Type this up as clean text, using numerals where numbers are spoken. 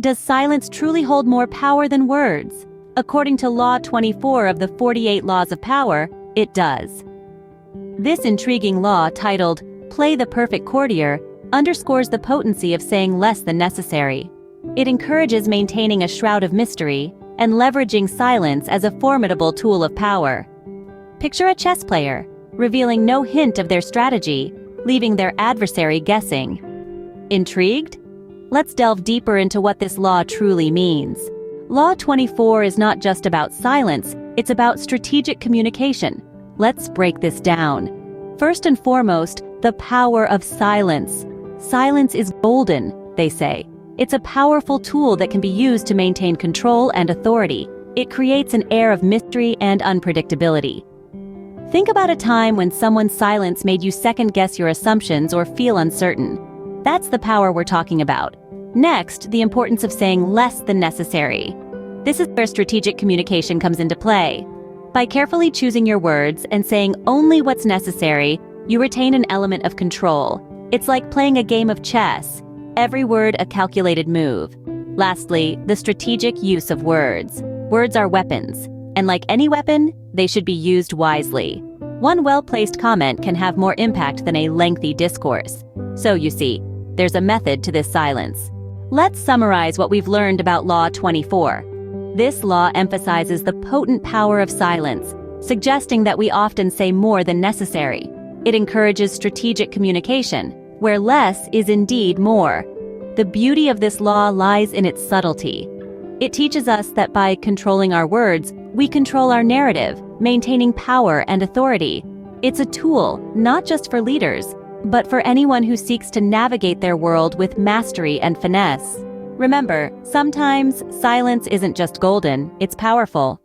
Does silence truly hold more power than words? According to Law 24 of the 48 Laws of Power, it does. This intriguing law, titled "Play the Perfect Courtier," underscores the potency of saying less than necessary. It encourages maintaining a shroud of mystery and leveraging silence as a formidable tool of power. Picture a chess player, revealing no hint of their strategy, leaving their adversary guessing. Intrigued? Let's delve deeper into what this law truly means. Law 24 is not just about silence, it's about strategic communication. Let's break this down. First and foremost, the power of silence. Silence is golden, they say. It's a powerful tool that can be used to maintain control and authority. It creates an air of mystery and unpredictability. Think about a time when someone's silence made you second-guess your assumptions or feel uncertain. That's the power we're talking about. Next, the importance of saying less than necessary. This is where strategic communication comes into play. By carefully choosing your words and saying only what's necessary, you retain an element of control. It's like playing a game of chess. Every word a calculated move. Lastly, the strategic use of words. Words are weapons, and like any weapon, they should be used wisely. One well-placed comment can have more impact than a lengthy discourse. So you see, there's a method to this silence. Let's summarize what we've learned about Law 24. This law emphasizes the potent power of silence, suggesting that we often say more than necessary. It encourages strategic communication, where less is indeed more. The beauty of this law lies in its subtlety. It teaches us that by controlling our words, we control our narrative, maintaining power and authority. It's a tool, not just for leaders, but for anyone who seeks to navigate their world with mastery and finesse. Remember, sometimes silence isn't just golden, it's powerful.